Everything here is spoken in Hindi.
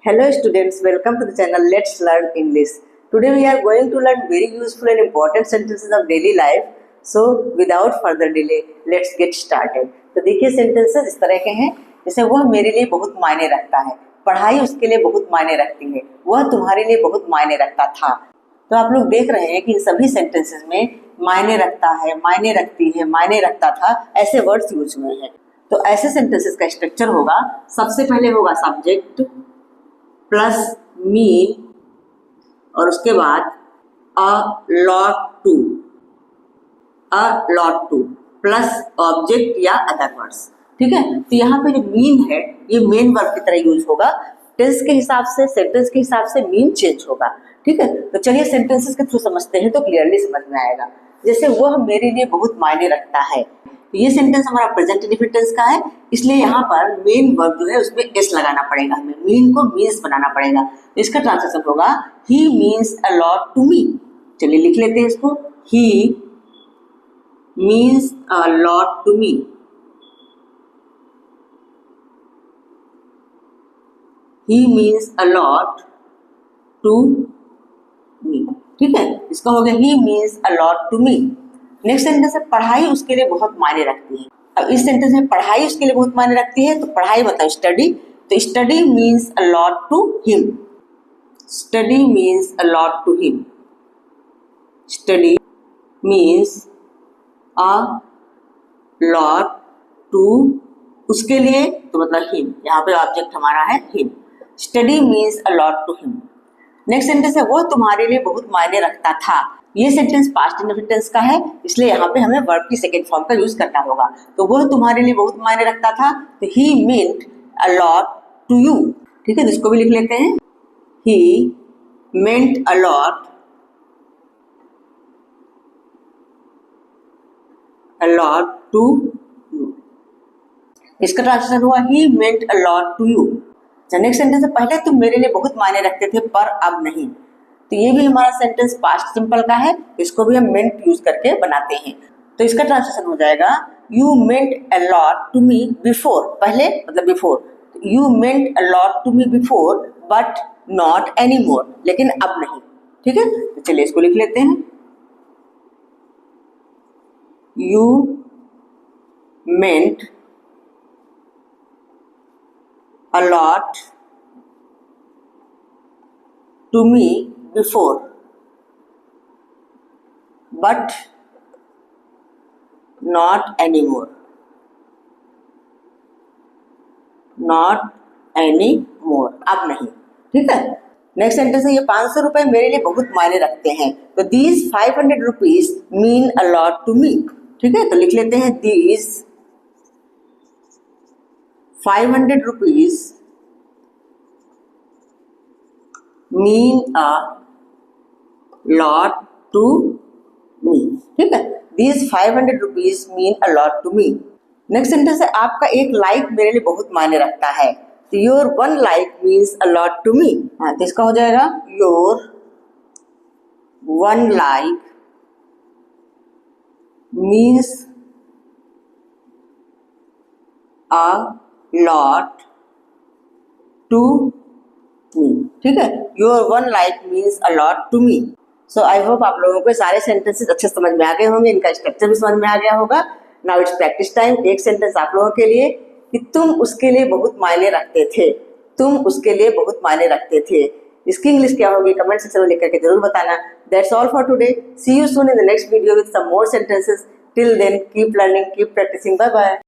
Hello students, welcome to the channel Let's Learn English. Today we are going to learn very useful and important sentences of daily life. So without further delay, let's get started. तो देखिए sentences इस तरह के हैं जैसे वह मेरे लिए बहुत मायने रखता है, पढ़ाई उसके लिए बहुत मायने रखती है, वह तुम्हारे लिए बहुत मायने रखता था। तो आप लोग देख रहे हैं कि इन सभी सेंटेंसेस में मायने रखता है, मायने रखती है, मायने रखता था ऐसे वर्ड्स यूज हुए हैं। तो ऐसे सेंटेंसेस का स्ट्रक्चर होगा, सबसे पहले होगा सब्जेक्ट प्लस मीन और उसके बाद अ लॉट टू प्लस ऑब्जेक्ट या अदर वर्ड्स। ठीक है, तो यहाँ पे जो मीन है ये मेन वर्ब की तरह यूज होगा। टेंस के हिसाब से, सेंटेंस के हिसाब से मीन चेंज होगा। ठीक है, तो चलिए सेंटेंसेस के थ्रू समझते हैं तो क्लियरली समझ में आएगा। जैसे वह मेरे लिए बहुत मायने रखता है, तो ये सेंटेंस हमारा प्रेजेंट इंडेफिनिट टेंस का है, इसलिए यहाँ पर मेन वर्ब जो है उसमें एस लगाना पड़ेगा, हमें मीन को मीन्स बनाना पड़ेगा। तो इसका ट्रांसलेशन होगा he means a lot to me. चलिए लिख लेते हैं इसको, he means a lot to me. He means a lot to me. ठीक है, इसका हो गया he means a lot to me. Next sentence है पढ़ाई उसके लिए बहुत मायने रखती है। अब इस सेंटेंस में पढ़ाई उसके लिए बहुत मायने रखती है, तो पढ़ाई मतलब स्टडी, तो study means a lot to him. Study means a lot to him. Study means a lot to उसके लिए, तो मतलब हिम, यहाँ पे ऑब्जेक्ट हमारा है him. Study means a lot to him. Next sentence है वो तुम्हारे लिए बहुत मायने रखता था। ये सेंटेंस पास्ट इंडेफिनिट टेंस का है, इसलिए यहाँ पे हमें वर्ब की सेकंड फॉर्म का यूज करना होगा। तो वह तुम्हारे लिए बहुत मायने रखता था, तो he meant a lot to you. ठीक है, जिसको भी लिख लेते हैं, he meant a lot to you. इसका ट्रांसलेशन हुआ he meant a lot to you. Next sentence है पहले तुम मेरे लिए बहुत मायने रखते थे पर अब नहीं। तो ये भी हमारा सेंटेंस पास्ट सिंपल का है, इसको भी हम मेंट यूज करके बनाते हैं। तो इसका ट्रांसलेशन हो जाएगा you meant a lot to me before. पहले मतलब before, you meant a lot to me before but not any more, लेकिन अब नहीं। ठीक है, तो चलिए इसको लिख लेते हैं, you meant a lot to me before but not anymore. Not anymore, अब नहीं। ठीक है, नेक्स्ट सेंटेंस है ये 500 रुपए मेरे लिए बहुत मायने रखते हैं, तो these 500 rupees mean a lot to me। ठीक है, तो लिख लेते हैं these 500 rupees mean a lot to me। ठीक है, these 500 rupees mean a lot to me। Next sentence है आपका एक लाइक मेरे लिए बहुत मायने रखता है, तो your one like means a lot to me। हाँ, तो इसका हो जाएगा your one like means a lot to me। ठीक है, your one like means a lot to me। So I hope आप लोगों को सारे सेंटेंसेस अच्छे समझ में आ गए होंगे, इनका स्ट्रक्चर भी समझ में आ गया होगा। Now it's practice time. एक सेंटेंस आप लोगों के लिए कि तुम उसके लिए बहुत मायने रखते थे। तुम उसके लिए बहुत मायने रखते थे, इसकी इंग्लिश क्या होगी कमेंट सेक्शन में लिख करके जरूर बताना। That's all for today, see you soon in the next video with some more sentences. Till then keep learning, keep practising, bye bye.